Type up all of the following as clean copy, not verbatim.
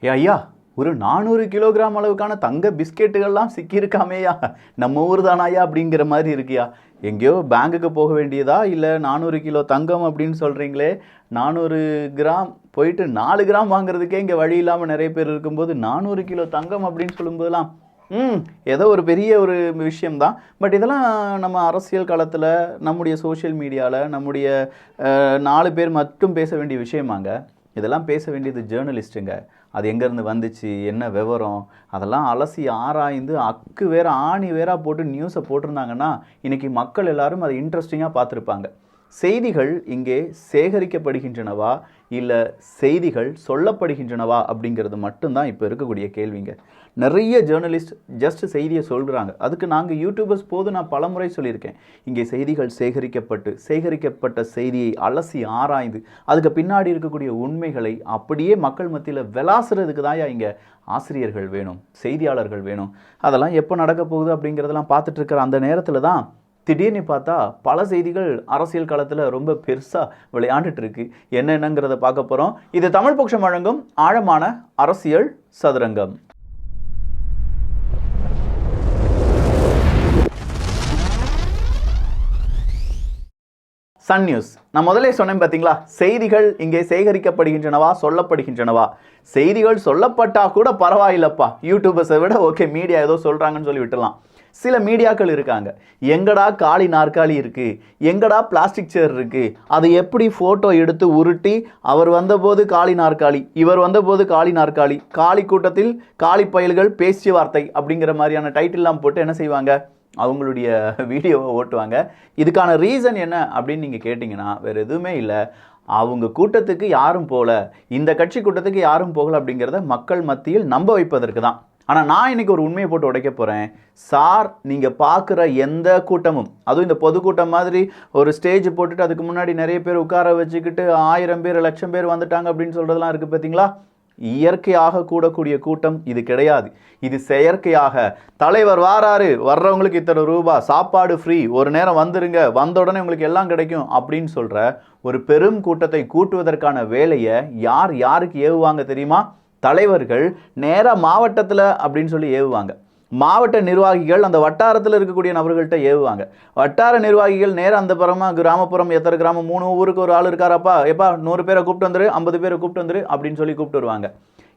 ஏ ஐயா, ஒரு 400 கிலோகிராம் அளவுக்கான தங்க பிஸ்கெட்டுகள்லாம் சிக்கியிருக்காமேயா, நம்ம ஊர் தானாயா அப்படிங்கிற மாதிரி இருக்கியா. எங்கேயோ பேங்குக்கு போக வேண்டியதா, இல்லை 400 கிலோ தங்கம் அப்படின்னு சொல்கிறீங்களே, 400 கிராம் போயிட்டு 4 கிராம் வாங்குறதுக்கே இங்கே வழி இல்லாமல் நிறைய பேர் இருக்கும்போது 400 கிலோ தங்கம் அப்படின்னு சொல்லும்போதெல்லாம் ஏதோ ஒரு பெரிய ஒரு விஷயம்தான். பட் இதெல்லாம் நம்ம அரசியல் களத்தில், நம்முடைய சோஷியல் மீடியாவில், நம்முடைய 4 பேர் மட்டும் பேச வேண்டிய விஷயமாங்க. இதெல்லாம் பேச வேண்டியது ஜேர்னலிஸ்ட்டுங்க. அது எங்கேருந்து வந்துச்சு, என்ன விவரம், அதெல்லாம் அலசி ஆராய்ந்து அக்கு வேற ஆணி வேற போட்டு நியூஸை போட்டிருந்தாங்கன்னா இன்றைக்கி மக்கள் எல்லாரும் அதை இன்ட்ரெஸ்டிங்காக பார்த்துருப்பாங்க. செய்திகள் இங்கே சேகரிக்கப்படுகின்றனவா இல்லை செய்திகள் சொல்லப்படுகின்றனவா அப்படிங்கிறது மட்டும்தான் இப்போ இருக்கக்கூடிய கேள்விங்க. நிறைய ஜேர்னலிஸ்ட் ஜஸ்ட் செய்தியை சொல்கிறாங்க. அதுக்கு நாங்கள் யூடியூபர்ஸ் போது நான் பலமுறை சொல்லியிருக்கேன், இங்கே செய்திகள் சேகரிக்கப்பட்ட செய்தியை அலசி ஆராய்ந்து அதுக்கு பின்னாடி இருக்கக்கூடிய உண்மைகளை அப்படியே மக்கள் மத்தியில் விளாசுறதுக்கு தான் இங்கே ஆசிரியர்கள் வேணும், செய்தியாளர்கள் வேணும். அதெல்லாம் எப்போ நடக்க போகுது அப்படிங்கிறதெல்லாம் பார்த்துட்டு இருக்கிற அந்த நேரத்தில் தான் திடீர்னு பார்த்தா பல செய்திகள் அரசியல் களத்தில் ரொம்ப பெருசாக விளையாண்டுட்டு இருக்கு. என்னென்னங்கிறத பார்க்க போகிறோம். இது தமிழ் பொக்ஷம் வழங்கும் ஆழமான அரசியல் சதுரங்கம். சன் நியூஸ். நான் முதலே சொன்னேன் பார்த்தீங்களா, செய்திகள் இங்கே சேகரிக்கப்படுகின்றனவா சொல்லப்படுகின்றனவா. செய்திகள் சொல்லப்பட்டா கூட பரவாயில்லப்பா, யூடியூபர்ஸை விட ஓகே, மீடியா ஏதோ சொல்கிறாங்கன்னு சொல்லி விட்டுலாம். சில மீடியாக்கள் இருக்காங்க, எங்கடா காலி நாற்காலி இருக்குது, எங்கடா பிளாஸ்டிக் சேர் இருக்குது, அதை எப்படி ஃபோட்டோ எடுத்து உருட்டி அவர் வந்தபோது காலி நாற்காலி, இவர் வந்தபோது காலி நாற்காலி, காலி கூட்டத்தில் காலி பயல்கள் பேசிய வார்த்தை அப்படிங்கிற மாதிரியான டைட்டில்லாம் போட்டு என்ன செய்வாங்க, அவங்களுடைய வீடியோவை ஓட்டுவாங்க. இதுக்கான ரீசன் என்ன அப்படின்னு நீங்கள் கேட்டிங்கன்னா வேறு எதுவுமே இல்லை, அவங்க கூட்டத்துக்கு யாரும் போகல, இந்த கட்சி கூட்டத்துக்கு யாரும் போகல அப்படிங்கிறத மக்கள் மத்தியில் நம்ப வைப்பதற்கு தான். ஆனால் நான் இன்றைக்கி ஒரு உண்மையை போட்டு உடைக்க போகிறேன். சார், நீங்கள் பார்க்குற எந்த கூட்டமும், அதுவும் இந்த பொதுக்கூட்டம் மாதிரி ஒரு ஸ்டேஜ் போட்டுட்டு அதுக்கு முன்னாடி நிறைய பேர் உட்கார வச்சுக்கிட்டு 1000 பேர் 1,00,000 பேர் வந்துட்டாங்க அப்படின்னு சொல்கிறதுலாம் இருக்குது பார்த்தீங்களா, இயற்கையாக கூடக்கூடிய கூட்டம் இது கிடையாது. இது செயற்கையாக தலைவர் வாராரு, வர்றவங்களுக்கு இத்தனை ரூபாய், சாப்பாடு ஃப்ரீ, ஒரு நேரம் வந்துருங்க, வந்த உடனே உங்களுக்கு எல்லாம் கிடைக்கும் அப்படின்னு சொல்கிற ஒரு பெரும் கூட்டத்தை கூட்டுவதற்கான வேலையை யார் யாருக்கு ஏவுவாங்க தெரியுமா? தலைவர்கள் நேராக மாவட்டத்தில் அப்படின்னு சொல்லி ஏவுவாங்க. மாவட்ட நிர்வாகிகள் அந்த வட்டாரத்தில் இருக்கக்கூடிய நபர்கள்ட்ட ஏவுவாங்க. வட்டார நிர்வாகிகள் நேராக அந்த புறமாக கிராமப்புறம், எத்தனை கிராமம், 3 ஊருக்கு ஒரு ஆள் இருக்காரப்பா, எப்பா 100 பேரை கூப்பிட்டு வந்துரு, 50 பேரை கூப்பிட்டு வந்துரு அப்படின்னு சொல்லி கூப்பிட்டு வருவாங்க.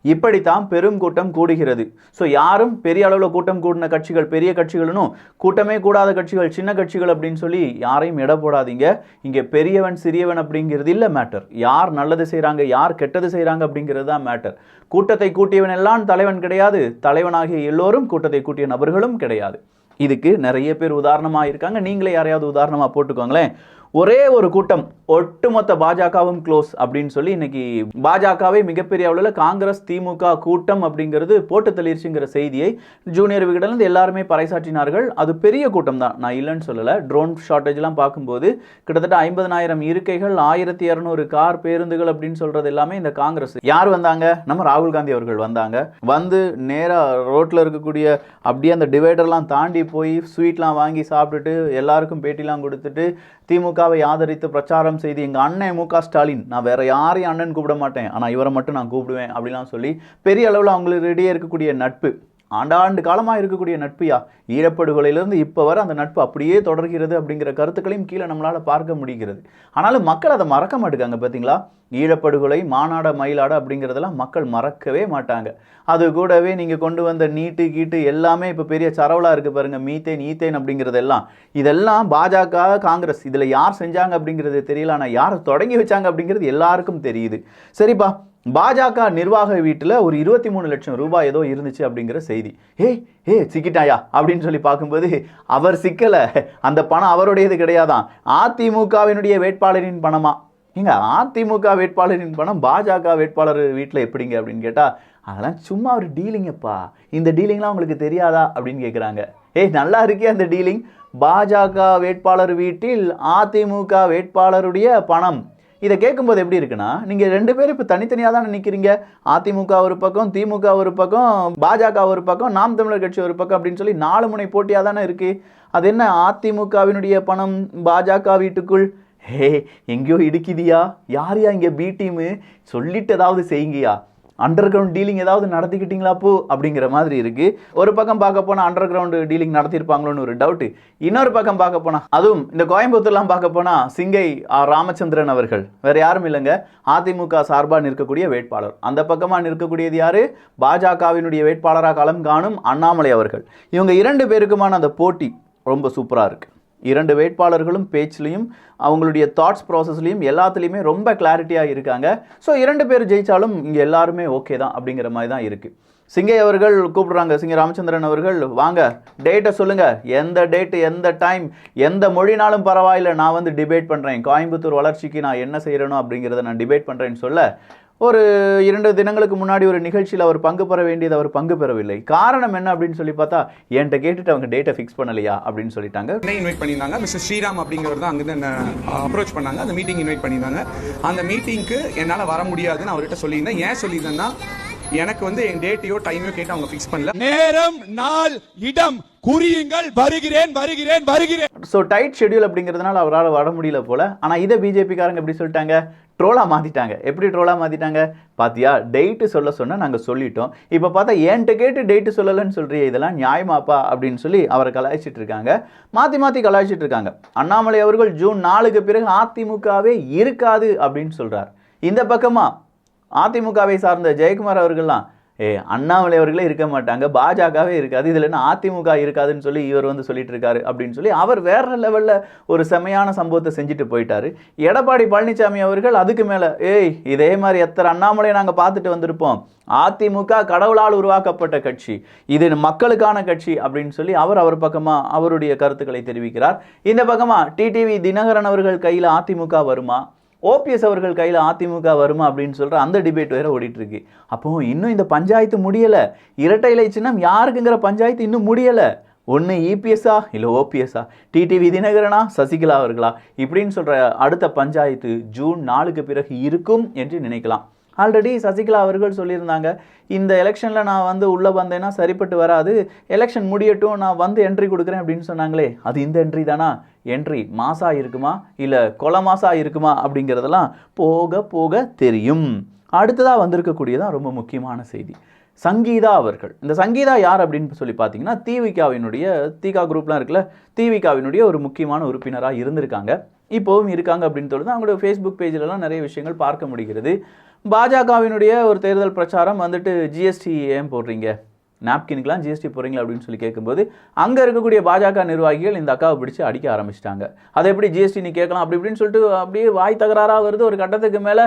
இப்படித்தான் பெரும் கூட்டம் கூடுகிறது. ஸோ யாரும் பெரிய அளவில் கூட்டம் கூடின கட்சிகள், பெரிய கட்சிகளும் கூட்டமே கூடாத கட்சிகள், சின்ன கட்சிகள் அப்படின்னு சொல்லி யாரையும் இட போடாதீங்க. இங்கே பெரியவன் சிறியவன் அப்படிங்கிறது இல்லை மேட்டர். யார் நல்லது செய்கிறாங்க, யார் கெட்டது செய்கிறாங்க அப்படிங்கிறது தான் மேட்டர். கூட்டத்தை கூட்டியவன் எல்லாம் தலைவன் கிடையாது, தலைவனாகிய எல்லோரும் கூட்டத்தை கூட்டிய நபர்களும் கிடையாது. இதுக்கு நிறைய பேர் உதாரணமாக இருக்காங்க. நீங்களே யாரையாவது உதாரணமாக போட்டுக்கோங்களேன். ஒரே ஒரு கூட்டம், ஒட்டுமொத்த பாஜகவும் க்ளோஸ் அப்படின்னு சொல்லி இன்னைக்கு பாஜகவை மிகப்பெரிய அளவில் காங்கிரஸ் திமுக கூட்டம் அப்படிங்கிறது போட்டு தள்ளிருச்சுங்கிற செய்தியை ஜூனியர் விகடன்லேருந்து எல்லாருமே பறைசாற்றினார்கள். அது பெரிய கூட்டம் தான், நான் இல்லைன்னு சொல்லலை. ட்ரோன் ஷார்ட்டேஜ்லாம் பார்க்கும்போது கிட்டத்தட்ட 50,000 இருக்கைகள், 1200 கார், பேருந்துகள் அப்படின்னு சொல்கிறது எல்லாமே இந்த காங்கிரஸ். யார் வந்தாங்க? நம்ம ராகுல் காந்தி அவர்கள் வந்தாங்க. வந்து நேராக ரோட்டில் இருக்கக்கூடிய அப்படியே அந்த டிவைடர்லாம் தாண்டி போய் ஸ்வீட்லாம் வாங்கி சாப்பிட்டுட்டு எல்லாருக்கும் பேட்டிலாம் கொடுத்துட்டு திமுகவை ஆதரித்து பிரச்சாரம் செய்து, எங்கள் அண்ணன் மு.க. ஸ்டாலின், நான் வேற யாரையும் அண்ணன் கூப்பிட மாட்டேன், ஆனால் இவரை மட்டும் நான் கூப்பிடுவேன் அப்படிலாம் சொல்லி பெரிய அளவில் அவங்களுக்கு இடையே இருக்கக்கூடிய நட்பு, ஆண்டாண்டு காலமாக இருக்கக்கூடிய நட்புயா, ஈழப்படுகொலையிலிருந்து இப்போ வர அந்த நட்பு அப்படியே தொடர்கிறது அப்படிங்கிற கருத்துக்களையும் கீழே நம்மளால் பார்க்க முடிகிறது. ஆனாலும் மக்கள் அதை மறக்க மாட்டேங்காங்க பார்த்தீங்களா. ஈழப்படுகொலை, மானாட மயிலாட அப்படிங்கிறதெல்லாம் மக்கள் மறக்கவே மாட்டாங்க. அது கூடவே நீங்கள் கொண்டு வந்த நீட்டு கீட்டு எல்லாமே இப்போ பெரிய சரவலாக இருக்குது பாருங்கள், மீத்தேன் ஈத்தேன் அப்படிங்கிறதெல்லாம். இதெல்லாம் பாஜக காங்கிரஸ் இதில் யார் செஞ்சாங்க அப்படிங்கிறது தெரியல, ஆனால் யார் தொடங்கி வச்சாங்க அப்படிங்கிறது எல்லாருக்கும் தெரியுது. சரிப்பா, பாஜக நிர்வாக வீட்டில் ஒரு 23 லட்சம் ரூபாய் ஏதோ இருந்துச்சு அப்படிங்கிற செய்தி. சிக்கிட்டாயா அப்படின்னு சொல்லி பார்க்கும்போது அவர் சிக்கலை, அந்த பணம் அவருடையது கிடையாதான், அதிமுகவினுடைய வேட்பாளரின் பணமா. ஏங்க, அதிமுக வேட்பாளரின் பணம் பாஜக வேட்பாளர் வீட்டில் எப்படிங்க அப்படின்னு கேட்டால், அதெல்லாம் சும்மா ஒரு டீலிங்கப்பா, இந்த டீலிங்லாம் உங்களுக்கு தெரியாதா அப்படின்னு கேட்குறாங்க. நல்லா இருக்கே அந்த டீலிங், பாஜக வேட்பாளர் வீட்டில் அதிமுக வேட்பாளருடைய பணம். இதை கேட்கும்போது எப்படி இருக்குன்னா, நீங்கள் 2 பேரும் இப்போ தனித்தனியாக தான் நிற்கிறீங்க. அதிமுக ஒரு பக்கம், திமுக ஒரு பக்கம், பாஜக ஒரு பக்கம், நாம் தமிழர் கட்சி ஒரு பக்கம் அப்படின்னு சொல்லி 4 முனை போட்டியாக தானே இருக்குது. அது என்ன அதிமுகவினுடைய பணம் பாஜக வீட்டுக்குள்? எங்கேயோ இடுக்கிதியா, யாரையா இங்கே பி டீமு, சொல்லிட்டு ஏதாவது செய்யுங்கயா. அண்டர் கிரவுண்ட் டீலிங் ஏதாவது நடத்திக்கிட்டீங்களா அப்போ அப்படிங்கிற மாதிரி இருக்கு. ஒரு பக்கம் பார்க்க போனால் அண்டர் கிரவுண்ட் டீலிங் நடத்தியிருப்பாங்களோன்னு ஒரு டவுட். இன்னொரு பக்கம் பார்க்க போனால் அதுவும் இந்த கோயம்புத்தூர்லாம் பார்க்க போனால் சிங்கை ராமச்சந்திரன் அவர்கள் வேற யாரும் இல்லைங்க, அதிமுக சார்பாக நிற்கக்கூடிய வேட்பாளர். அந்த பக்கமாக நிற்கக்கூடியது யாரு? பாஜகவினுடைய வேட்பாளராக களம் காணும் அண்ணாமலை அவர்கள். இவங்க 2 பேருக்குமான அந்த போட்டி ரொம்ப சூப்பராக இருக்கு. 2 வேட்பாளர்களும் பேச்சிலையும் அவங்களுடைய தாட்ஸ் ப்ராசஸ்லையும் எல்லாத்துலேயுமே ரொம்ப கிளாரிட்டியாக இருக்காங்க. ஸோ 2 பேர் ஜெயித்தாலும் இங்கே எல்லாருமே ஓகே தான் அப்படிங்கிற மாதிரி தான் இருக்குது. சிங்கை அவர்கள் கூப்பிடுறாங்க, சிங்கை ராமச்சந்திரன் அவர்கள், வாங்க டேட்டை சொல்லுங்கள், எந்த டேட்டு எந்த டைம் எந்த மொழினாலும் பரவாயில்லை, நான் வந்து டிபேட் பண்ணுறேன், கோயம்புத்தூர் வளர்ச்சிக்கு நான் என்ன செய்கிறேனோ அப்படிங்கிறத நான் டிபேட் பண்ணுறேன்னு சொல்ல ஒரு 2 தினங்களுக்கு முன்னாடி ஒரு நிகழ்ச்சியில் அவர் பங்கு பெற வேண்டியது அவர் பங்கு பெறவில்லை. காரணம் என்ன அப்படின்னு சொல்லி பார்த்தா, என்கிட்ட கேட்டுட்டு அவங்க டேட்டை ஃபிக்ஸ் பண்ணலையா அப்படின்னு சொல்லிட்டாங்க. இன்வைட் பண்ணியிருந்தாங்க மிஸ்டர் ஸ்ரீராம் அப்படிங்கிறது தான் அங்கேருந்து என்ன அப்ரோச் பண்ணாங்க. அந்த மீட்டிங் இன்வைட் பண்ணியிருந்தாங்க. அந்த மீட்டிங்க்கு என்னால் வர முடியாதுன்னு அவர்கிட்ட சொல்லியிருந்தேன். ஏன் சொல்லியிருந்தேன்னா, எனக்கு வந்து என் டேட்டையோ டைமையோ கேட்டு அவங்க ஃபிக்ஸ் பண்ணல. நேரம் நாள் இடம் குறியுங்கள், வருகிறேன் வருகிறேன் வருகிறேன். ஸோ டைட் ஷெட்யூல் அப்படிங்கிறதுனால அவரால் வர முடியல போல. ஆனால் இதை பிஜேபிக்காரங்க எப்படி சொல்லிட்டாங்க, ட்ரோலாக மாற்றிட்டாங்க. எப்படி ட்ரோலாக மாற்றிட்டாங்க பார்த்தியா, டேட்டு சொல்ல சொன்னால் நாங்கள் சொல்லிட்டோம், இப்போ பார்த்தா என்கிட்ட கேட்டு டேட்டு சொல்லலைன்னு சொல்கிறியே, இதெல்லாம் நியாயமாப்பா அப்படின்னு சொல்லி அவரை கலாய்ச்சிட்டு இருக்காங்க. மாற்றி கலாய்ச்சிட்டு இருக்காங்க. அண்ணாமலை அவர்கள் ஜூன் 4க்கு பிறகு அதிமுகவே இருக்காது அப்படின்னு சொல்கிறார். இந்த பக்கமாக அதிமுகவை சார்ந்த ஜெயக்குமார் அவர்கள்லாம் அண்ணாமலை அவர்களே இருக்க மாட்டாங்க, பாஜகவே இருக்காது, இதில் என்ன அதிமுக இருக்காதுன்னு சொல்லி இவர் வந்து சொல்லிட்டு இருக்காரு அப்படின்னு சொல்லி அவர் வேற லெவலில் ஒரு செமையான சம்பவத்தை செஞ்சுட்டு போயிட்டாரு. எடப்பாடி பழனிசாமி அவர்கள் அதுக்கு மேலே இதே மாதிரி எத்தனை அண்ணாமலையை நாங்கள் பார்த்துட்டு வந்திருப்போம், அதிமுக கடவுளால் உருவாக்கப்பட்ட கட்சி, இது மக்களுக்கான கட்சி அப்படின்னு சொல்லி அவர் பக்கமாக அவருடைய கருத்துக்களை தெரிவிக்கிறார். இந்த பக்கமாக டிடிவி தினகரன் அவர்கள் கையில் அதிமுக வருமா, ஓபிஎஸ் அவர்கள் கையில் அதிமுக வருமா அப்படின்னு சொல்கிற அந்த டிபேட் வேறு ஓடிட்டுருக்கு. அப்போது இன்னும் இந்த பஞ்சாயத்து முடியலை. இரட்டை இலை சின்னம் யாருக்குங்கிற பஞ்சாயத்து இன்னும் முடியலை. ஒன்று இபிஎஸ்ஸா இல்லை ஓபிஎஸ்ஸா, டிடிவி தினகரனா சசிகலா அவர்களா இப்படின்னு சொல்கிற அடுத்த பஞ்சாயத்து ஜூன் 4க்கு பிறகு இருக்கும் என்று நினைக்கலாம். ஆல்ரெடி சசிகலா அவர்கள் சொல்லியிருந்தாங்க, இந்த எலெக்ஷனில் நான் வந்து உள்ளே வந்தேன்னா சரிப்பட்டு வராது, எலெக்ஷன் முடியட்டும் நான் வந்து என்ட்ரி கொடுக்குறேன் அப்படின்னு சொன்னாங்களே, அது இந்த என்ட்ரி தானா? என்ட்ரி மாசா இருக்குமா இல்லை கொலை மாசா இருக்குமா அப்படிங்கிறதெல்லாம் போக போக தெரியும். அடுத்ததாக வந்திருக்கக்கூடியதான் ரொம்ப முக்கியமான செய்தி. சங்கீதா அவர்கள். இந்த சங்கீதா யார் அப்படின்னு சொல்லி பார்த்தீங்கன்னா, திவிகாவினுடைய தீகா குரூப்லாம் இருக்குல்ல, திவிகாவினுடைய ஒரு முக்கியமான உறுப்பினராக இருந்திருக்காங்க, இப்போவும் இருக்காங்க அப்படின்னு சொல்லுது. அவங்களுடைய ஃபேஸ்புக் பேஜிலலாம் நிறைய விஷயங்கள் பார்க்க முடிகிறது. பாஜகவினுடைய ஒரு தேர்தல் பிரச்சாரம் வந்துட்டு ஜிஎஸ்டி ஏன் போடுறீங்க, நாப்கினுக்கெலாம் ஜிஎஸ்டி போடுறீங்களா அப்படின்னு சொல்லி கேட்கும்போது அங்கே இருக்கக்கூடிய பாஜக நிர்வாகிகள் இந்த அக்காவை பிடிச்சி அடிக்க ஆரம்பிச்சிட்டாங்க. அதை எப்படி ஜிஎஸ்டி நீ கேட்கலாம் அப்படி இப்படின்னு சொல்லிட்டு அப்படியே வாய் தகராறாக வருது. ஒரு கட்டத்துக்கு மேலே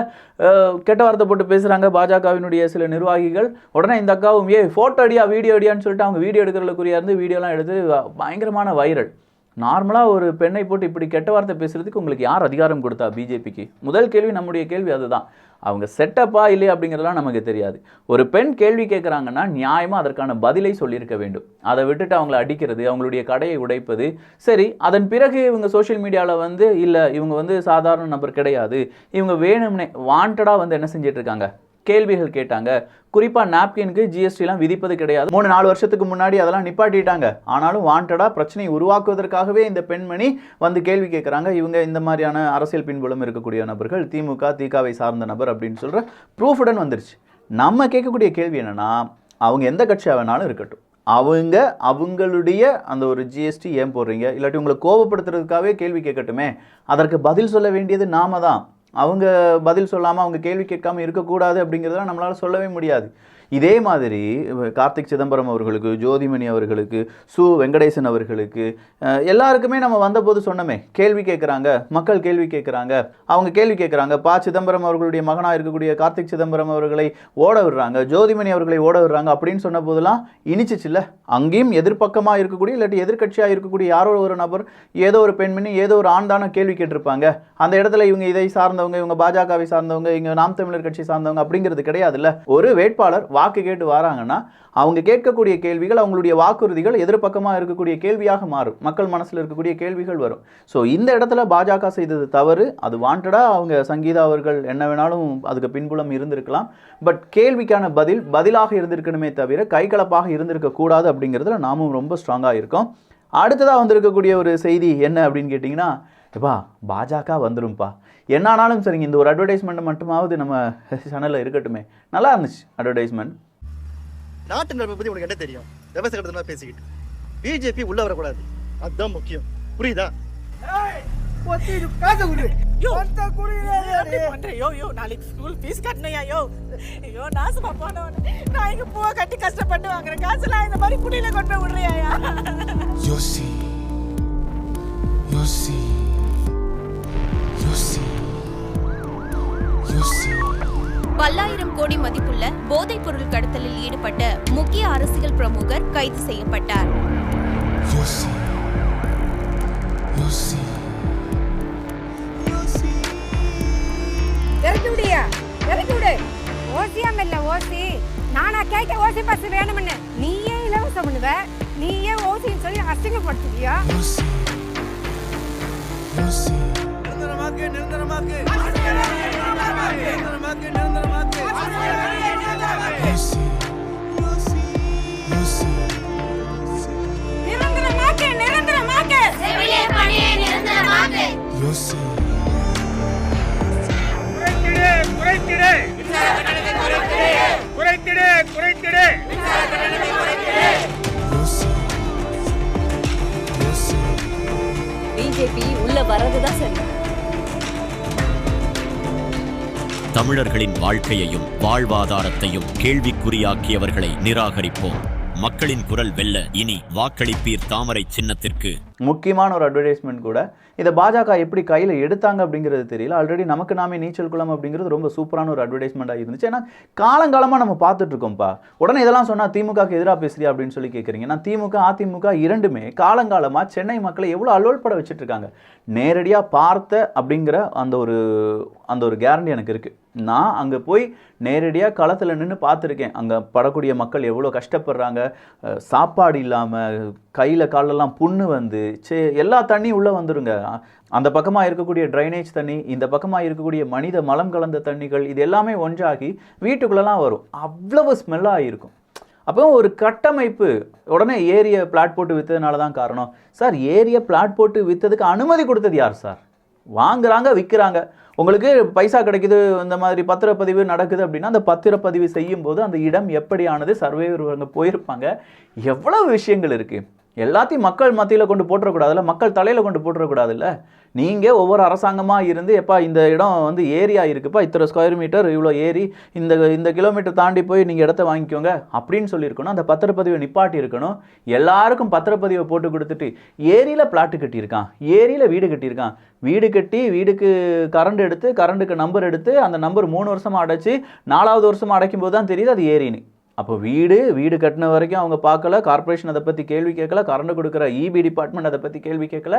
கெட்ட வார்த்தை போட்டு பேசுகிறாங்க பாஜகவினுடைய சில நிர்வாகிகள். உடனே இந்த அக்காவும் ஃபோட்டோ அடியா வீடியோ அடியான்னு சொல்லிட்டு அவங்க வீடியோ எடுக்கிறதுக்குரியா இருந்து வீடியோலாம் எடுத்து பயங்கரமான வைரல். நார்மலாக ஒரு பெண்ணை போட்டு இப்படி கெட்ட வார்த்தை பேசுகிறதுக்கு உங்களுக்கு யார் அதிகாரம் கொடுத்தா பிஜேபிக்கு? முதல் கேள்வி, நம்முடைய கேள்வி அதுதான். அவங்க செட்டப்பா இல்லையா அப்படிங்கிறதுலாம் நமக்கு தெரியாது. ஒரு பெண் கேள்வி கேட்குறாங்கன்னா நியாயமாக அதற்கான பதிலை சொல்லியிருக்க வேண்டும். அதை விட்டுட்டு அவங்கள அடிக்கிறது, அவங்களுடைய கடையை உடைப்பது சரி. அதன் பிறகு இவங்க சோஷியல் மீடியாவில் வந்து இல்லை இவங்க வந்து சாதாரண நபர் கிடையாது, இவங்க வேணும்னே வாண்டடாக வந்து என்ன செஞ்சிட்டு இருக்காங்க, கேள்விகள் கேட்டாங்க. குறிப்பாக நாப்கினுக்கு ஜிஎஸ்டிலாம் விதிப்பது கிடையாது. 3-4 வருஷத்துக்கு முன்னாடி அதெல்லாம் நிப்பாட்டிட்டாங்க. ஆனாலும் வாண்டடாக பிரச்சனை உருவாக்குவதற்காகவே இந்த பெண்மணி வந்து கேள்வி கேட்குறாங்க. இவங்க இந்த மாதிரியான அரசியல் பின்புலம் இருக்கக்கூடிய நபர்கள், திமுக திகாவை சார்ந்த நபர் அப்படின்னு சொல்கிற ப்ரூஃபுடன் வந்துருச்சு. நம்ம கேட்கக்கூடிய கேள்வி என்னென்னா, அவங்க எந்த கட்சியாக வேணாலும் இருக்கட்டும், அவங்களுடைய அந்த ஒரு ஜிஎஸ்டி ஏன் போடுறீங்க, இல்லாட்டி உங்களை கோபப்படுத்துறதுக்காகவே கேள்வி கேட்கட்டுமே, அதற்கு பதில் சொல்ல வேண்டியது நாம தான். அவங்க பதில் சொல்லாமல் அவங்க கேள்வி கேட்காமல் இருக்கக்கூடாது அப்படிங்கிறதெல்லாம் நம்மளால் சொல்லவே முடியாது. இதே மாதிரி கார்த்திக் சிதம்பரம் அவர்களுக்கு, ஜோதிமணி அவர்களுக்கு, சு வெங்கடேசன் அவர்களுக்கு எல்லாருக்குமே நம்ம வந்தபோது சொன்னோமே, கேள்வி கேட்குறாங்க, மக்கள் கேள்வி கேட்குறாங்க, அவங்க கேள்வி கேட்குறாங்க. சிதம்பரம் அவர்களுடைய மகனாக இருக்கக்கூடிய கார்த்திக் சிதம்பரம் அவர்களை ஓட விடுறாங்க, ஜோதிமணி அவர்களை ஓட விடுறாங்க அப்படின்னு சொன்ன போதெல்லாம் இனிச்சிச்சுல்ல. அங்கேயும் எதிர்பக்கமாக இருக்கக்கூடிய இல்லாட்டி எதிர்கட்சியாக இருக்கக்கூடிய யாரோ ஒரு நபர், ஏதோ ஒரு பெண்மணி, ஏதோ ஒரு ஆண் தானே கேள்வி கேட்டிருப்பாங்க. அந்த இடத்துல இவங்க இதை சார்ந்தவங்க, இவங்க பாஜகவை சார்ந்தவங்க, இவங்க நாம் தமிழர் கட்சி சார்ந்தவங்க அப்படிங்கிறது கிடையாதுல்ல. ஒரு வேட்பாளர் வாக்கு கேட்டு வராங்கன்னா அவங்க கேட்கக்கூடிய கேள்விகள், அவங்களுடைய வாக்குறுதிகள் எதிர்பக்கமாக இருக்கக்கூடிய கேள்வியாக மாறும், மக்கள் மனசில் இருக்கக்கூடிய கேள்விகள் வரும். ஸோ இந்த இடத்துல பாஜக செய்தது தவறு. அது வாண்டடாக அவங்க சங்கீதா அவர்கள் என்ன வேணாலும் அதுக்கு பின்புலம் இருந்திருக்கலாம். பட் கேள்விக்கான பதிலாக இருந்திருக்கணுமே தவிர கைகலப்பாக இருந்திருக்க கூடாது அப்படிங்கிறதுல நாமும் ரொம்ப ஸ்ட்ராங்காக இருக்கோம். அடுத்ததாக வந்திருக்கக்கூடிய ஒரு செய்தி என்ன அப்படின்னு கேட்டிங்கன்னா, எப்பா பாஜக வந்துரும்ப்பா, என்னானாலும் சரிங்க, இந்த ஒரு அட்வர்டைஸ்மெண்ட் மட்டுமாவது நம்ம சேனலில் இருக்கட்டுமே. நல்லா இருந்துச்சு அட்வர்டைஸ்மெண்ட். நாட்டு நடப்பை பற்றி உனக்கு என்ன தெரியும்? விவசாய கட்டத்தில் பேசிக்கிட்டு பிஜேபி உள்ள வரக்கூடாது, அதுதான் முக்கியம். புரியுதா? நாளைக்கு ஸ்கூல் ஃபீஸ் கட்டணையா? ஐயோ நாசமா போனவன், நான் இங்க பூவை கட்டி கஷ்டப்பட்டு வாங்குற காசுலாம் இந்த மாதிரி புள்ளியில கொண்டு போய் விடுறியா? யோசி யோசி யோசி யோசி. பல்லாயிரம் கோடி மதிப்புள்ள போதைப் பொருள் கடத்தலில் ஈடுபட்ட முக்கிய அரசியல் பிரமுகர் கைது செய்யப்பட்டார். யோசி யோசி இறக்கி விடு. ஓசியாம இல்ல ஓசி. நானா கேட்ட ஓசி பஸ் வேணும்னு நீயே இலவசம் பண்ணுவ, நீயே ஓசின்னு சொல்லி அசிங்கப்படுத்துவியா? யோசி யோசி நிரந்தரமாக்கு நிரந்தரமாக்கு நிரந்தரமாக்கு நிரந்தரமாக்கு. யோசி யோசி யோசி நிரந்தரமாக்கு நிரந்தரமாக்கு செவிலியர் பணியை நிரந்தரமாக்கு. யோசி யோசி யோசி. பிஜேபி உள்ள வர்றதுதான் சரி. தமிழர்களின் வாழ்க்கையையும் வாழ்வாதாரத்தையும் கேள்விக்குறியாக்கியவர்களை நிராகரிப்போம். மக்களின் குரல் வெல்ல இனி வாக்களிப்பீர் தாமரை சின்னத்திற்கு. முக்கியமான ஒரு அட்வர்டைஸ்மெண்ட் கூட. இதை பாஜக எப்படி கையில் எடுத்தாங்க அப்படிங்கிறது தெரியல. ஆல்ரெடி நமக்கு நாமே நீச்சல் குளம் அப்படிங்கிறது ரொம்ப சூப்பரான ஒரு அட்வர்டைஸ்மெண்ட்டாக இருந்துச்சு. ஏன்னா காலங்காலமாக நம்ம பார்த்துட்டு இருக்கோம்ப்பா. உடனே இதெல்லாம் சொன்னால் திமுகக்கு எதிராக பேசுறியா அப்படின்னு சொல்லி கேட்குறீங்க. நான் திமுக அதிமுக இரண்டுமே காலங்காலமாக சென்னை மக்களை எவ்வளோ அலுவல்பட வச்சுட்டு இருக்காங்க. நேரடியாக பார்த்த அப்படிங்கிற அந்த ஒரு கேரண்டி எனக்கு இருக்குது. நான் அங்கே போய் நேரடியாக களத்தில் நின்று பார்த்துருக்கேன். அங்கே படக்கூடிய மக்கள் எவ்வளோ கஷ்டப்படுறாங்க. சாப்பாடு இல்லாமல் கையில் காலெல்லாம் புண்ணு வந்து எல்லா தண்ணியும் உள்ளே வந்துடுங்க. அந்த பக்கமாக இருக்கக்கூடிய ட்ரைனேஜ் தண்ணி, இந்த பக்கமாக இருக்கக்கூடிய மனித மலம் கலந்த தண்ணிகள், இது எல்லாமே ஒன்றாகி வீட்டுக்குள்ளெல்லாம் வரும். அவ்வளவு ஸ்மெல்லாக இருக்கும். அப்போ ஒரு கட்டமைப்பு. உடனே ஏரியை பிளாட் போட்டு விற்றதுனால தான் காரணம். சார், ஏரியை பிளாட் போட்டு விற்றதுக்கு அனுமதி கொடுத்தது யார் சார்? வாங்குறாங்க, விற்கிறாங்க. உங்களுக்கு பைசா கிடைக்குது, இந்த மாதிரி பத்திரப்பதிவு நடக்குது அப்படின்னா அந்த பத்திரப்பதிவு செய்யும் போது அந்த இடம் எப்படியானது சர்வேவருங்க போயிருப்பாங்க. எவ்வளவு விஷயங்கள் இருக்குது. எல்லாத்தையும் மக்கள் மத்தியில் கொண்டு போட்டுறக்கூடாதுல்ல, மக்கள் தலையில் கொண்டு போட்டுறக்கூடாதுல்ல. நீங்கள் ஒவ்வொரு அரசாங்கமாக இருந்து எப்பா இந்த இடம் வந்து ஏரியா இருக்குப்பா, இத்தனை ஸ்கொயர் மீட்டர் இவ்வளோ ஏரி, இந்த கிலோமீட்டர் தாண்டி போய் நீங்கள் இடத்த வாங்கிக்கோங்க அப்படின்னு சொல்லியிருக்கணும். அந்த பத்திரப்பதிவை நிப்பாட்டி இருக்கணும். எல்லாருக்கும் பத்திரப்பதிவை போட்டு கொடுத்துட்டு ஏரியில் பிளாட்டு கட்டியிருக்கான், ஏரியில் வீடு கட்டியிருக்கான், வீடு கட்டி வீடுக்கு கரண்ட் எடுத்து கரண்ட்டுக்கு நம்பர் எடுத்து அந்த நம்பர் 3 வருஷமாக அடைச்சி 4வது வருஷமாக அடைக்கும் போது தான் தெரியுது அது ஏரின்னு. அப்போ வீடு கட்டின வரைக்கும் அவங்க பார்க்கல, கார்பரேஷன் அதை பற்றி கேள்வி கேட்கல, கரண்ட் கொடுக்குற இபி டிபார்ட்மெண்ட் அதை பற்றி கேள்வி கேட்கல,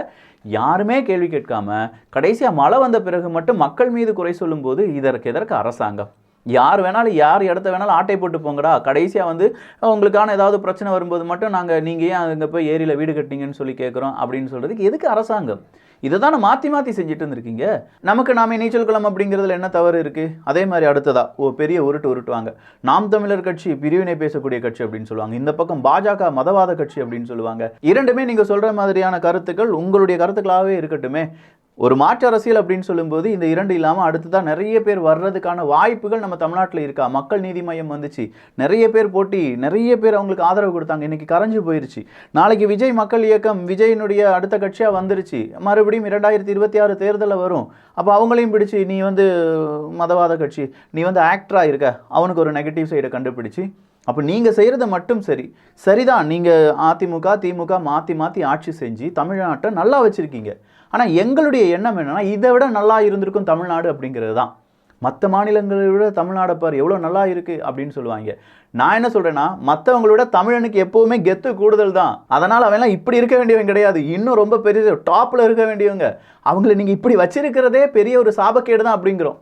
யாருமே கேள்வி கேட்காம கடைசியாக மழை வந்த பிறகு மட்டும் மக்கள் மீது குறை சொல்லும்போது எதற்கு அரசாங்கம்? யார் வேணாலும் யார் இடத்த வேணாலும் ஆட்டை போட்டு போங்கடா, கடைசியாக வந்து உங்களுக்கான ஏதாவது பிரச்சனை வரும்போது மட்டும் நீங்கள் ஏன் அங்கே போய் ஏரியில் வீடு கட்டிங்கன்னு சொல்லி கேட்குறோம் அப்படின்னு சொல்கிறதுக்கு எதுக்கு அரசாங்கம்? இதை தானே மாற்றி செஞ்சுட்டு இருந்திருக்கீங்க. நமக்கு நாமே நீச்சல் குளம் அப்படிங்கிறதுல என்ன தவறு இருக்குது? அதே மாதிரி அடுத்ததா பெரிய உருட்டுவாங்க. நாம் தமிழர் கட்சி பிரிவினை பேசக்கூடிய கட்சி அப்படின்னு சொல்லுவாங்க. இந்த பக்கம் பாஜக மதவாத கட்சி அப்படின்னு சொல்லுவாங்க. இரண்டுமே நீங்கள் சொல்கிற மாதிரியான கருத்துக்கள் உங்களுடைய கருத்துக்களாகவே இருக்கட்டுமே. ஒரு மாற்று அரசியல் அப்படின்னு சொல்லும்போது இந்த இரண்டு இல்லாமல் அடுத்ததான் நிறைய பேர் வர்றதுக்கான வாய்ப்புகள் நம்ம தமிழ்நாட்டில் இருக்கா? மக்கள் நீதி மையம் வந்துச்சு, நிறைய பேர் போட்டி, நிறைய பேர் அவங்களுக்கு ஆதரவு கொடுத்தாங்க. இன்னைக்கு கரைஞ்சு போயிருச்சு. நாளைக்கு விஜய் மக்கள் இயக்கம் விஜயினுடைய அடுத்த கட்சியாக வந்துருச்சு. மறுபடியும் 2026 தேர்தலில் வரும். அப்போ அவங்களையும் பிடிச்சி நீ வந்து மதவாத கட்சி, நீ வந்து ஆக்டராக இருக்க, அவனுக்கு ஒரு நெகட்டிவ் சைடை கண்டுபிடிச்சி அப்போ நீங்கள் செய்கிறத மட்டும் சரிதான். நீங்கள் அதிமுக திமுக மாற்றி ஆட்சி செஞ்சு தமிழ்நாட்டை நல்லா வச்சுருக்கீங்க. ஆனால் எங்களுடைய எண்ணம் என்னென்னா இதை விட நல்லா இருந்திருக்கும் தமிழ்நாடு அப்படிங்கிறது தான். மற்ற மாநிலங்களை விட தமிழ்நாடை பார் எவ்வளோ நல்லா இருக்குது அப்படின்னு சொல்லுவாங்க. நான் என்ன சொல்கிறேன்னா, மற்றவங்களோட தமிழனுக்கு எப்போவுமே கெத்து கூடுதல் தான். அதனால் அவெல்லாம் இப்படி இருக்க வேண்டியவங்க கிடையாது, இன்னும் ரொம்ப பெரிய டாப்பில் இருக்க வேண்டியவங்க. அவங்கள நீங்கள் இப்படி வச்சிருக்கிறதே பெரிய ஒரு சாபக்கேடு தான் அப்படிங்கிறோம்.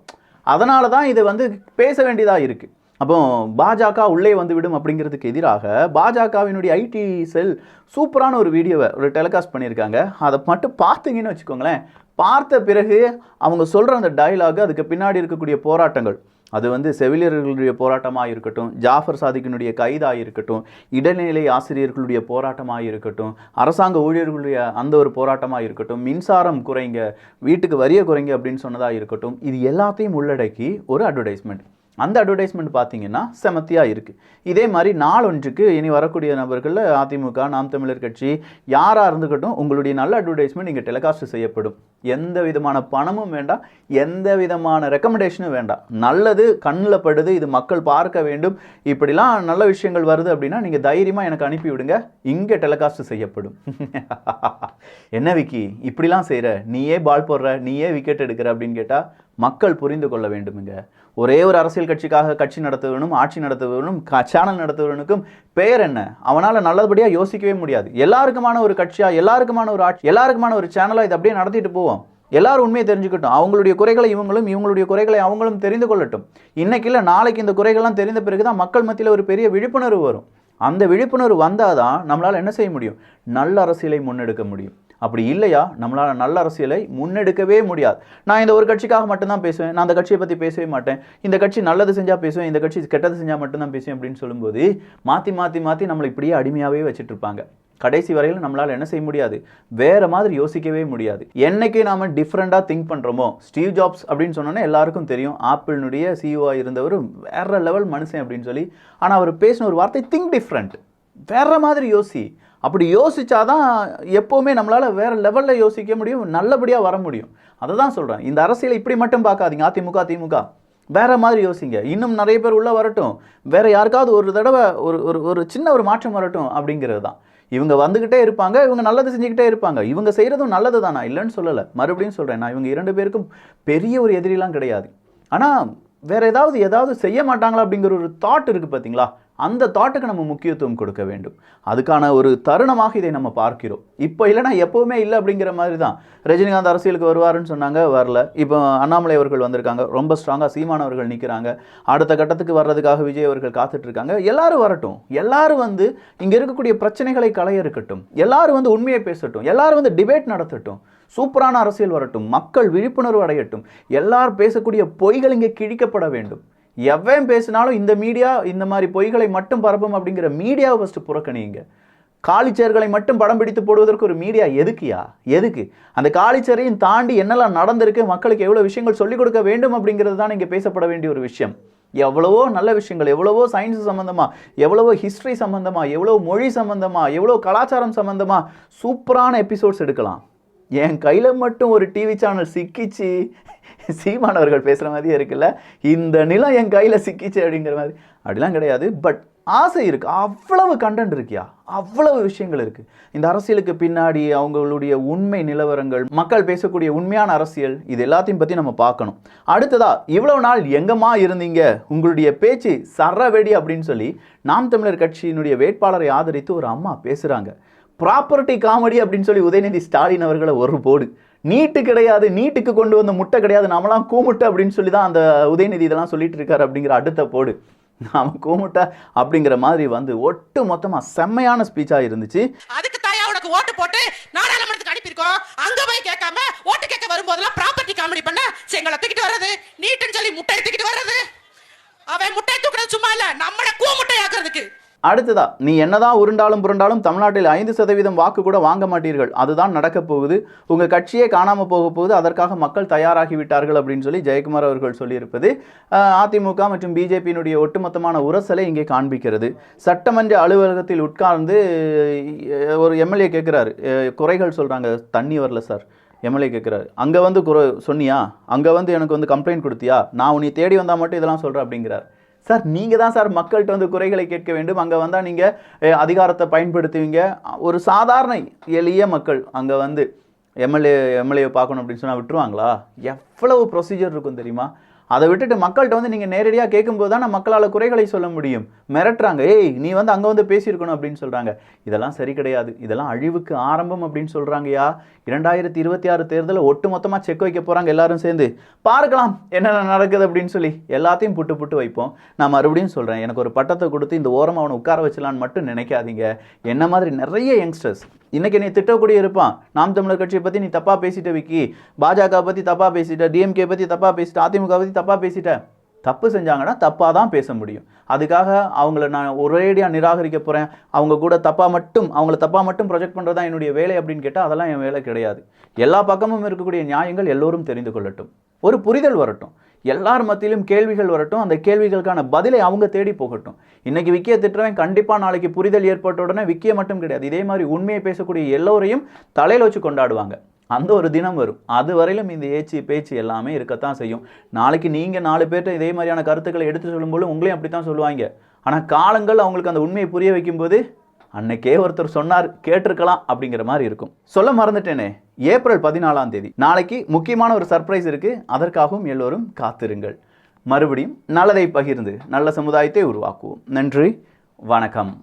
அதனால தான் இதை வந்து பேச வேண்டியதாக இருக்குது. அப்போ பாஜக உள்ளே வந்துவிடும் அப்படிங்கிறதுக்கு எதிராக பாஜகவினுடைய ஐடி செல் சூப்பரான ஒரு வீடியோவை டெலிகாஸ்ட் பண்ணியிருக்காங்க. அதை மட்டும் பார்த்தீங்கன்னு வச்சுக்கோங்களேன். பார்த்த பிறகு அவங்க சொல்கிற அந்த டயலாக், அதுக்கு பின்னாடி இருக்கக்கூடிய போராட்டங்கள், அது வந்து செவிலியர்களுடைய போராட்டமாக இருக்கட்டும், ஜாஃபர் சாதிக்கினுடைய கைதாக இருக்கட்டும், இடைநிலை ஆசிரியர்களுடைய போராட்டமாக இருக்கட்டும், அரசாங்க ஊழியர்களுடைய அந்த ஒரு போராட்டமாக இருக்கட்டும், மின்சாரம் குறைங்க, வீட்டுக்கு வரிய குறைங்க அப்படின்னு சொன்னதாக இருக்கட்டும், இது எல்லாத்தையும் உள்ளடக்கி ஒரு அட்வர்டைஸ்மெண்ட். அந்த அட்வர்டைஸ்மெண்ட் பார்த்தீங்கன்னா செமத்தியாக இருக்குது. இதே மாதிரி நாளொன்றுக்கு இனி வரக்கூடிய நபர்களில் அதிமுக, நாம் தமிழர் கட்சி யாராக இருந்துக்கட்டும், உங்களுடைய நல்ல அட்வர்டைஸ்மெண்ட் இங்கே டெலிகாஸ்ட் செய்யப்படும். எந்த விதமான பணமும் வேண்டாம், எந்த விதமான ரெக்கமெண்டேஷனும் வேண்டாம். நல்லது கண்ணில் படுது, இது மக்கள் பார்க்க வேண்டும், இப்படிலாம் நல்ல விஷயங்கள் வருது அப்படின்னா நீங்கள் தைரியமாக எனக்கு அனுப்பி விடுங்க, இங்கே டெலிகாஸ்ட் செய்யப்படும். என்ன விக்கி இப்படிலாம் செய்கிற, நீயே பால் போடுற, நீயே விக்கெட் எடுக்கிற அப்படின்னு கேட்டால் மக்கள் புரிந்து கொள்ள வேண்டுமுங்க. ஒரே ஒரு அரசியல் கட்சிக்காக கட்சி நடத்துவனும், ஆட்சி நடத்துவனும், சேனல் நடத்துவனுக்கும் பெயர் என்ன? அவனால் நல்லபடியாக யோசிக்கவே முடியாது. எல்லாருக்குமான ஒரு கட்சியாக, எல்லாருக்குமான ஒரு ஆட்சி, எல்லாருக்குமான ஒரு சேனலாக இதை அப்படியே நடத்திட்டு போவோம். எல்லாரும் உண்மையை தெரிஞ்சுக்கட்டும், அவங்களுடைய குறைகளை இவங்களும், இவங்களுடைய குறைகளை அவங்களும் தெரிந்து கொள்ளட்டும். இன்னைக்கு இல்லை நாளைக்கு இந்த குறைகள்லாம் தெரிந்த பிறகு தான் மக்கள் மத்தியில் ஒரு பெரிய விழிப்புணர்வு வரும். அந்த விழிப்புணர்வு வந்தால் தான் நம்மளால் என்ன செய்ய முடியும்? நல்ல அரசியலை முன்னெடுக்க முடியும். அப்படி இல்லையா நம்மளால் நல்ல அரசியலை முன்னெடுக்கவே முடியாது. நான் இந்த ஒரு கட்சிக்காக மட்டும்தான் பேசுவேன், நான் அந்த கட்சியை பற்றி பேசவே மாட்டேன், இந்த கட்சி நல்லது செஞ்சால் பேசுவேன், இந்த கட்சி கெட்டது செஞ்சால் மட்டும்தான் பேசுவேன் அப்படின்னு சொல்லும்போது மாற்றி நம்மளை இப்படியே அடிமையாகவே வச்சுட்டு இருப்பாங்க. கடைசி வரையில் நம்மளால் என்ன செய்ய முடியாது? வேறு மாதிரி யோசிக்கவே முடியாது. என்னைக்கு நாம் டிஃப்ரெண்ட்டாக திங்க் பண்ணுறோமோ, ஸ்டீவ் ஜாப்ஸ் அப்படின்னு சொன்னோன்னே எல்லாருக்கும் தெரியும், ஆப்பிளினுடைய சிஇஓவாக இருந்தவர் வேறு லெவல் மனுஷன் அப்படின்னு சொல்லி. ஆனால் அவர் பேசின ஒரு வார்த்தை திங்க் டிஃப்ரெண்ட், வேறு மாதிரி யோசி. அப்படி யோசிச்சாதான் எப்போவுமே நம்மளால் வேறு லெவலில் யோசிக்க முடியும், நல்லபடியாக வர முடியும். அதை தான் சொல்கிறேன். இந்த அரசியலை இப்படி மட்டும் பார்க்காதீங்க, அதிமுக திமுக வேறு மாதிரி யோசிங்க. இன்னும் நிறைய பேர் உள்ளே வரட்டும், வேறு யாருக்காவது ஒரு தடவை ஒரு சின்ன ஒரு மாற்றம் வரட்டும் அப்படிங்கிறது தான். இவங்க வந்துக்கிட்டே இருப்பாங்க, இவங்க நல்லது செஞ்சுக்கிட்டே இருப்பாங்க. இவங்க செய்கிறதும் நல்லது தான், நான் இல்லைன்னு சொல்லலை. மறுபடியும் சொல்கிறேன், நான் இவங்க 2 பேருக்கும் பெரிய ஒரு எதிரிலாம் கிடையாது. ஆனால் வேறு ஏதாவது செய்ய மாட்டாங்களா அப்படிங்கிற ஒரு தாட் இருக்குது பார்த்தீங்களா? அந்த தாட்டுக்கு நம்ம முக்கியத்துவம் கொடுக்க வேண்டும். அதுக்கான ஒரு தருணமாக இதை நம்ம பார்க்கிறோம். இப்போ இல்லைனா எப்போவுமே இல்லை அப்படிங்கிற மாதிரி தான். ரஜினிகாந்த் அரசியலுக்கு வருவாருன்னு சொன்னாங்க, வரல. இப்போ அண்ணாமலை அவர்கள் வந்திருக்காங்க, ரொம்ப ஸ்ட்ராங்காக சீமான் அவர்கள் நிற்கிறாங்க. அடுத்த கட்டத்துக்கு வர்றதுக்காக விஜய் அவர்கள் காத்துட்ருக்காங்க. எல்லாரும் வரட்டும், எல்லாரும் வந்து இங்கே இருக்கக்கூடிய பிரச்சனைகளை களைய இருக்கட்டும், எல்லாரும் வந்து உண்மையை பேசட்டும், எல்லாரும் வந்து டிபேட் நடத்தட்டும், சூப்பரான அரசியல் வரட்டும், மக்கள் விழிப்புணர்வு அடையட்டும், எல்லாரும் பேசக்கூடிய பொய்கள் இங்கே கிழிக்கப்பட வேண்டும். எவன் பேசினாலும் இந்த மீடியா இந்த மாதிரி பொய்களை மட்டும் பரப்பும் அப்படிங்கிற மீடியாவை ஃபஸ்ட்டு புறக்கணிங்க. காலிச்சேர்களை மட்டும் படம் பிடித்து போடுவதற்கு ஒரு மீடியா எதுக்கு? அந்த காலிச்சேரையும் தாண்டி என்னெல்லாம் நடந்திருக்கு, மக்களுக்கு எவ்வளோ விஷயங்கள் சொல்லிக் கொடுக்க வேண்டும் அப்படிங்கிறது தான் இங்கே பேசப்பட வேண்டிய ஒரு விஷயம். எவ்வளவோ நல்ல விஷயங்கள், எவ்வளவோ சயின்ஸ் சம்மந்தமாக, எவ்வளவோ ஹிஸ்ட்ரி சம்மந்தமாக, எவ்வளோ மொழி சம்மந்தமாக, எவ்வளோ கலாச்சாரம் சம்மந்தமாக சூப்பரான எபிசோட்ஸ் எடுக்கலாம். என் கையில் மட்டும் ஒரு டிவி சேனல் சிக்கிச்சு, சீமானவர்கள் பேசுகிற மாதிரியே இருக்குல்ல, இந்த நிலம் என் கையில் சிக்கிச்சு அப்படிங்கிற மாதிரி. அப்படிலாம் கிடையாது, பட் ஆசை இருக்குது. அவ்வளவு கண்டென்ட் இருக்கியா, அவ்வளவு விஷயங்கள் இருக்குது. இந்த அரசியலுக்கு பின்னாடி அவங்களுடைய உண்மை நிலவரங்கள், மக்கள் பேசக்கூடிய உண்மையான அரசியல், இது எல்லாத்தையும் பற்றி நம்ம பார்க்கணும். அடுத்ததா, இவ்வளவு நாள் எங்கம்மா இருந்தீங்க, உங்களுடைய பேச்சு சரவெடி அப்படின்னு சொல்லி நாம் தமிழர் கட்சியினுடைய வேட்பாளரை ஆதரித்து ஒரு அம்மா பேசுகிறாங்க. ப்ராப்பர்ட்டி காமெடி அப்படின்னு சொல்லி உதயநிதி ஸ்டாலின் அவர்களை ஒரு போடு. நீட்டு கிடையாது, நீட்டுக்கு கொண்டு வந்த முட்டை கிடையாது, நாமெல்லாம் கூமுட்டை அப்படின்னு சொல்லி தான் அந்த உதயநிதி இதெல்லாம் சொல்லிட்டு இருக்காரு அப்படிங்கிற அடுத்த போடு. நாம கூமுட்டை அப்படிங்கிற மாதிரி வந்து ஒட்டு மொத்தமாக செம்மையான ஸ்பீச்சாக இருந்துச்சு. அதுக்கு தாயா உனக்கு ஓட்டு போட்டு நாடாளுமன்றத்துக்கு அனுப்பியிருக்கோம், அங்க போய் கேட்காம ஓட்டு கேட்க வரும்போதெல்லாம் ப்ராப்பர்ட்டி காமெடி பண்ண செங்கலை தூக்கிட்டு வர்றது, நீட்டுன்னு சொல்லி முட்டை தூக்கிட்டு வர்றது. அவன் முட்டை தூக்கினது சும்மா இல்லை, நம்மளை கூமுட்டை ஆக்குறதுக்கு. அடுத்ததா, நீ என்னதான் உருண்டாலும் புரண்டாலும் தமிழ்நாட்டில் 5% வாக்கு கூட வாங்க மாட்டீர்கள், அதுதான் நடக்க போகுது, உங்கள் கட்சியே காணாமல் போக போகுது, அதற்காக மக்கள் தயாராகிவிட்டார்கள் அப்படின்னு சொல்லி ஜெயக்குமார் அவர்கள் சொல்லியிருப்பது அதிமுக மற்றும் பிஜேபியினுடைய ஒட்டுமொத்தமான உரசலை இங்கே காண்பிக்கிறது. சட்டமன்ற அலுவலகத்தில் உட்கார்ந்து ஒரு எம்எல்ஏ கேட்குறாரு, குறைகள் சொல்கிறாங்க, தண்ணி வரல சார். எம்எல்ஏ கேட்குறாரு, அங்கே வந்து சொன்னியா, அங்கே வந்து எனக்கு வந்து கம்ப்ளைண்ட் கொடுத்தியா, நான் உன்னை தேடி வந்தால் மட்டும் இதெல்லாம் சொல்கிறேன் அப்படிங்கிறார். சார், நீங்கள் தான் சார் மக்கள்கிட்ட வந்து குறைகளை கேட்க வேண்டும், அங்கே வந்தால் நீங்கள் அதிகாரத்தை பயன்படுத்துவீங்க. ஒரு சாதாரண எளிய மக்கள் அங்கே வந்து எம்எல்ஏ பார்க்கணும் அப்படின்னு சொன்னால் விட்டுருவாங்களா? எவ்வளவு ப்ரொசீஜர் இருக்கும் தெரியுமா? அதை விட்டுட்டு மக்கள்கிட்ட வந்து நீங்கள் நேரடியாக கேட்கும்போது தான் மக்களால் குறைகளை சொல்ல முடியும். மிரட்டுறாங்க, ஏய் நீ வந்து அங்கே வந்து பேசியிருக்கணும் அப்படின்னு சொல்கிறாங்க. இதெல்லாம் சரி கிடையாது, இதெல்லாம் அழிவுக்கு ஆரம்பம் அப்படின்னு சொல்கிறாங்கய்யா. 2026 தேர்தலில் ஒட்டு மொத்தமாக செக் வைக்க போகிறாங்க எல்லாரும் சேர்ந்து. பார்க்கலாம் என்னென்ன நடக்குது அப்படின்னு சொல்லி எல்லாத்தையும் புட்டு வைப்போம். நான் மறுபடியும் சொல்கிறேன், எனக்கு ஒரு பட்டத்தை கொடுத்து இந்த ஓரமாக அவனை உட்கார வச்சலான்னு மட்டும் நினைக்காதீங்க. என்ன மாதிரி நிறைய யங்ஸ்டர்ஸ் இன்றைக்கி நீ திட்டக்கூடிய இருப்பான். நாம் தமிழர் கட்சியை பற்றி நீ தப்பாக பேசிட்ட விக்கி, பாஜக பற்றி தப்பாக பேசிட்ட, டிஎம்கே பற்றி தப்பாக பேசிட்ட, அதிமுக பற்றி தப்பாக பேசிட்ட. தப்பு செஞ்சாங்கன்னா தப்பாக தான் பேச முடியும். அதுக்காக அவங்கள நான் ஒரேடியாக நிராகரிக்க போகிறேன், அவங்கள தப்பாக மட்டும் ப்ரொஜெக்ட் பண்ணுறது தான் என்னுடைய வேலை அப்படின்னு கேட்டால் அதெல்லாம் என் வேலை கிடையாது. எல்லா பக்கமும் இருக்கக்கூடிய நியாயங்கள் எல்லோரும் தெரிந்து கொள்ளட்டும், ஒரு புரிதல் வரட்டும், எல்லார் மத்தியிலும் கேள்விகள் வரட்டும், அந்த கேள்விகளுக்கான பதிலை அவங்க தேடி போகட்டும். இன்னைக்கு விக்கியை திட்டுறவன் கண்டிப்பாக நாளைக்கு புரிதல் ஏற்பட்ட உடனே விக்கியை மட்டும் கிடையாது, இதே மாதிரி உண்மையை பேசக்கூடிய எல்லோரையும் தலையில் வச்சு கொண்டாடுவாங்க. அந்த ஒரு தினம் வரும். அது வரையிலும் இந்த ஏச்சு பேச்சு எல்லாமே இருக்கத்தான் செய்யும். நாளைக்கு நீங்கள் 4 பேர்கிட்ட இதே மாதிரியான கருத்துக்களை எடுத்து சொல்லும்போது உங்களையும் அப்படி தான் சொல்லுவாங்க. ஆனால் காலங்கள் அவங்களுக்கு அந்த உண்மையை புரிய வைக்கும்போது அன்னைக்கே ஒருத்தர் சொன்னார் கேட்டிருக்கலாம் அப்படிங்கிற மாதிரி இருக்கும். சொல்ல மறந்துட்டேனே, ஏப்ரல் 14ஆம் தேதி நாளைக்கு முக்கியமான ஒரு சர்ப்ரைஸ் இருக்குது. அதற்காகவும் எல்லோரும் காத்திருங்கள். மறுபடியும் நல்லதை பகிர்ந்து நல்ல சமுதாயத்தை உருவாக்குவோம். நன்றி, வணக்கம்.